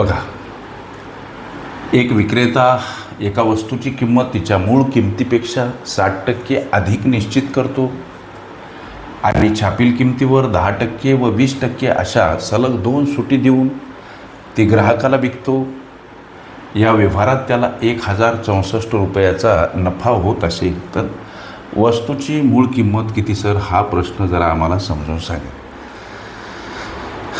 बघा, एक विक्रेता एका वस्तूची किंमत तिच्या मूळ किमतीपेक्षा 60% अधिक निश्चित करतो आणि छापील किमतीवर 10% व 20% अशा सलग 2 सुटी देऊन ती ग्राहकाला विकतो. या व्यवहारात त्याला 1064 रुपयाचा नफा होत असेल तर वस्तूची मूळ किंमत किती सर, हा प्रश्न जरा आम्हाला समजून सांगा.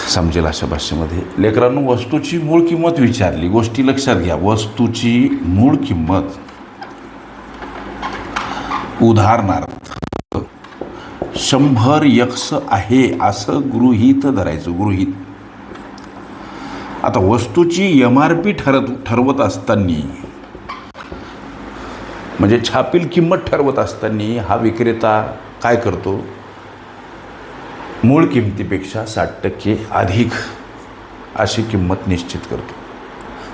समजेल अशा भाषेमध्ये. लेकरांनो, वस्तूची मूळ किंमत विचारली, गोष्टी लक्षात घ्या. वस्तूची मूळ किंमत, उदाहरणार्थ 100 यक्स आहे असं गृहीत धरायचं. गृहीत. आता वस्तूची MRP ठरवत असताना, म्हणजे छापील किंमत ठरवत असताना हा विक्रेता काय करतो, मूळ किमतीपेक्षा 60% अधिक अशी किंमत निश्चित करतो.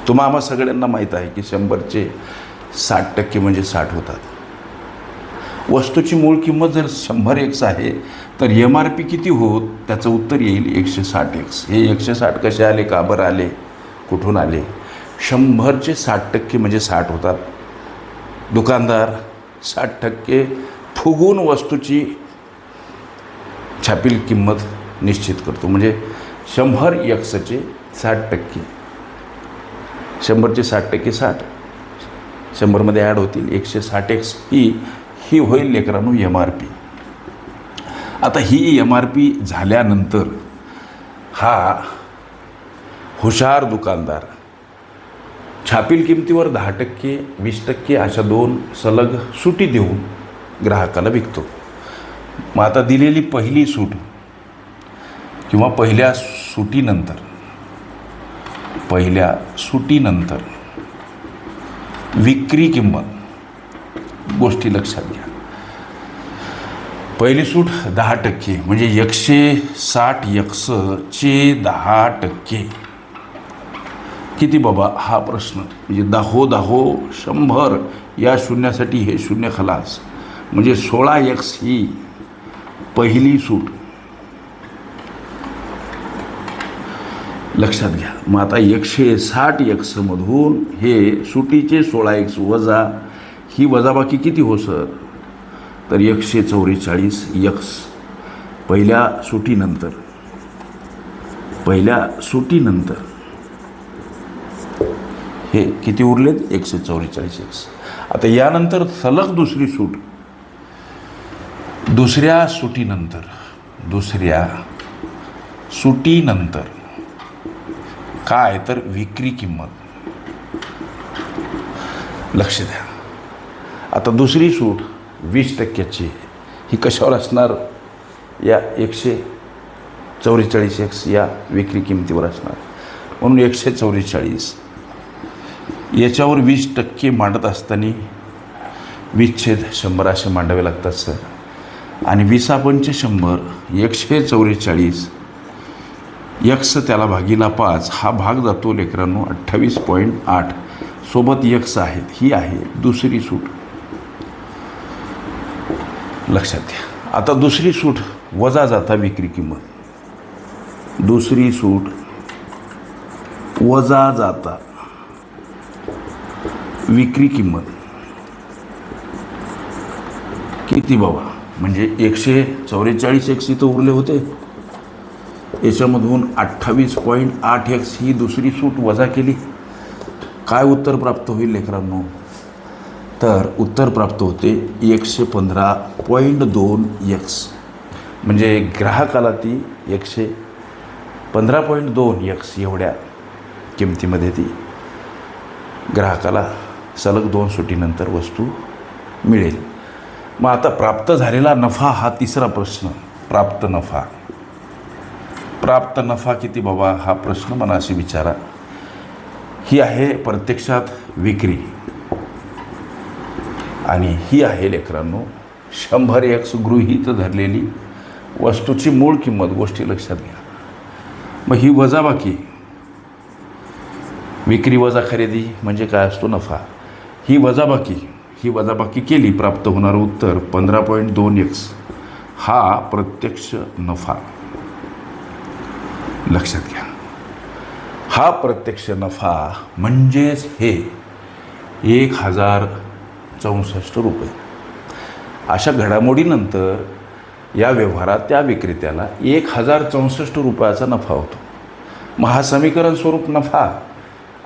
तुम्हा आम्हा सगळ्यांना माहीत आहे की 100चे 60% म्हणजे 60 होतात. वस्तूची मूळ किंमत जर 100 एक्स आहे तर MRP किती होत, त्याचं उत्तर येईल 160 एक्स. हे 160 कसे आले, का बरं आले, कुठून आले? 100चे 60% म्हणजे 60 होतात. दुकानदार 60% फुगून वस्तूची छापील किंमत निश्चित करतो. म्हणजे 100 एक्सचे 60%, 100चे 60% 60, 100मध्ये ॲड होतील 160 एक्स. ही होईल लेकरांनो MRP. आता ही MRP झाल्यानंतर हा हुशार दुकानदार छापील किमतीवर 10%, 20% अशा 2 सलग सुटी देऊन ग्राहकाला विकतो. मग आता दिलेली पहिली सूट किंवा पहिल्या सुटीनंतर विक्री किंमत, गोष्टी लक्षात घ्या. पहिली सूट 10% म्हणजे 160 यक्सचे 10% किती बाबा, हा प्रश्न. म्हणजे 10 100 या शून्यासाठी हे शून्य खलास, म्हणजे 16 यक्स ही पहिली सूट. लक्षात घ्या. मग आता 160 यक्समधून हे सुटीचे 16 एक्स वजा, ही वजाबाकी किती हो सर, तर 144 यक्स पहिल्या सुटीनंतर हे किती उरलेत, 144 एक्स. आता यानंतर सलग दुसरी सूट, दुसऱ्या सुटीनंतर काय, तर विक्री किंमत. लक्ष द्या. आता दुसरी सूट 20%ची, ही कशावर असणार, या 144 एक्स या विक्री किमतीवर असणार. म्हणून 144 याच्यावर 20% मांडत असताना 20/100 असे मांडावे लागतात सर. आणि 20/100 144 यक्स त्याला भागीला 5, हा भाग जातो लेकरांनो 28.8. सोबत यक्स आहेत. ही आहे दुसरी सूट. लक्षात घ्या. आता दुसरी सूट वजा जाता विक्री किंमत, दुसरी सूट वजा जाता विक्री किंमत किती बाबा, म्हणजे 144 एक्स इथं उरले होते, याच्यामधून 28.8 एक्स ही दुसरी सूट वजा केली. काय उत्तर प्राप्त होईल लेकरांनो, तर उत्तर प्राप्त होते 115.2 एक्स. म्हणजे ग्राहकाला ती 115.2 एक्स एवढ्या किमतीमध्ये ती ग्राहकाला सलग 2 सुटीनंतर वस्तू मिळेल. मग आता प्राप्त झालेला नफा, हा तिसरा प्रश्न. प्राप्त नफा किती बाबा, हा प्रश्न मनाशी विचारा. ही आहे प्रत्यक्षात विक्री आणि ही आहे लेकरांनो 100 एक्स गृहीत धरलेली वस्तूची मूळ किंमत. गोष्टी लक्षात घ्या. मग ही वजाबाकी, विक्री वजा खरेदी म्हणजे काय असतो, नफा. ही वजाबाकी केली, प्राप्त होणारं उत्तर 15.2 एक्स हा प्रत्यक्ष नफा. लक्षात घ्या. हा प्रत्यक्ष नफा म्हणजेच हे 1064 रुपये. अशा घडामोडीनंतर या व्यवहारात त्या विक्रेत्याला 1064 रुपयाचा नफा होतो. मग हा समीकरण स्वरूप नफा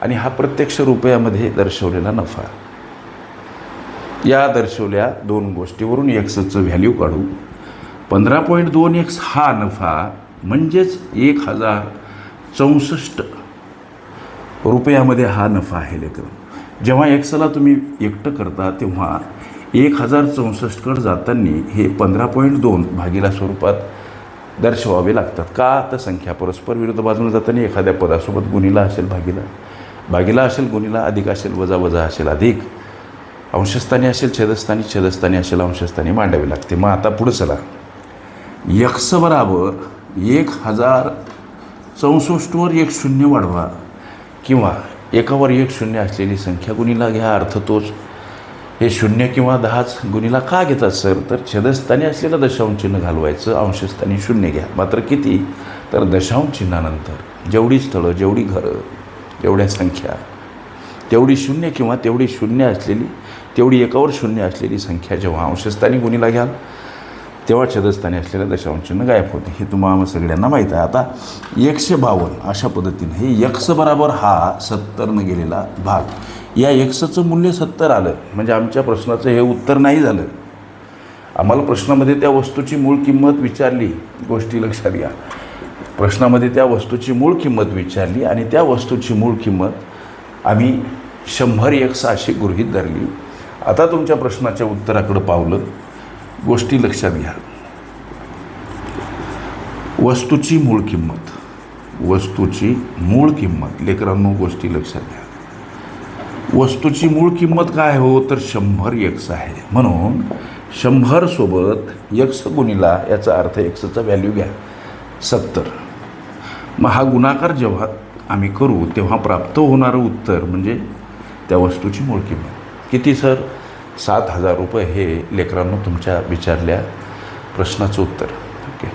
आणि हा प्रत्यक्ष रुपयामध्ये दर्शवलेला नफा, या दर्शवल्या दोन गोष्टीवरून एक्सचं व्हॅल्यू काढू. 15.2x हा नफा म्हणजेच 1064 रुपयामध्ये हा नफा आहे लेकरं. जेव्हा एक्सला तुम्ही एकटं करता तेव्हा 1064कडे जाताना हे 15.2 भागीला स्वरूपात दर्शवावे लागतात. का? तर संख्या परस्पर विरुद्ध बाजूने जाताना एखाद्या पदासोबत गुणिला असेल भागीला असेल गुणिला, अधिक असेल वजा असेल अधिक, अंशस्थानी असेल छेदस्थानी असेल अंशस्थानी मांडावे लागते. मग आता पुढं चला. एक्स बराबर 1064वर 1 शून्य वाढवा किंवा एकावर 1 शून्य असलेली संख्या गुणिला घ्या. अर्थ तोच. हे 0 किंवा 10 गुणिला का घेतात सर? तर छेदस्थानी असलेलं दशांश चिन्ह घालवायचं, अंशस्थानी 0 घ्या. मात्र किती? तर दशांश चिन्हानंतर जेवढी स्थळं, जेवढी घरं, जेवढ्या संख्या, तेवढी 0 किंवा तेवढी 0 असलेली, तेवढी एकावर 0 असलेली संख्या जेव्हा अंशस्थानी गुणिला घ्याल तेव्हा छेदस्थानी असलेलं दशांश चिन्ह गायब होते. हे तुम्हाला सगळ्यांना माहीत आहे. आता 152 अशा पद्धतीने हे एक्स बराबर हा 70 गेलेला भाग, या एक्सचं मूल्य 70 आलं म्हणजे आमच्या प्रश्नाचं हे उत्तर नाही झालं. आम्हाला प्रश्नामध्ये त्या वस्तूची मूळ किंमत विचारली. गोष्टी लक्षात घ्या. प्रश्नामध्ये त्या वस्तूची मूळ किंमत विचारली आणि त्या वस्तूची मूळ किंमत आम्ही 100x अशी गृहीत धरली. आता तुमच्या प्रश्नाच्या उत्तराकडे पावलं. गोष्टी लक्षात घ्या. वस्तूची मूळ किंमत लेकरांनो, गोष्टी लक्षात घ्या. वस्तूची मूळ किंमत काय हो? तर 100x आहे. म्हणून 100 सोबत x गुणिला, याचा अर्थ एक्सचा व्हॅल्यू घ्या 70. मग हा गुणाकार जेव्हा आम्ही करू तेव्हा प्राप्त होणारं उत्तर म्हणजे त्या वस्तूची मूळ किंमत किती सर? 7000 रुपये. हे लेकरांनो तुमच्या विचारल्या प्रश्नाचं उत्तर. ओके.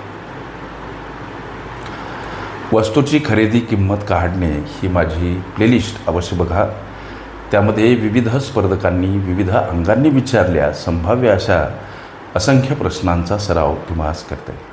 वस्तूची खरेदी किंमत काढणे ही माझी प्लेलिस्ट अवश्य बघा. त्यामध्ये विविध स्पर्धकांनी विविध अंगांनी विचारल्या संभाव्य अशा असंख्य प्रश्नांचा सराव तुम्हाला करता येईल.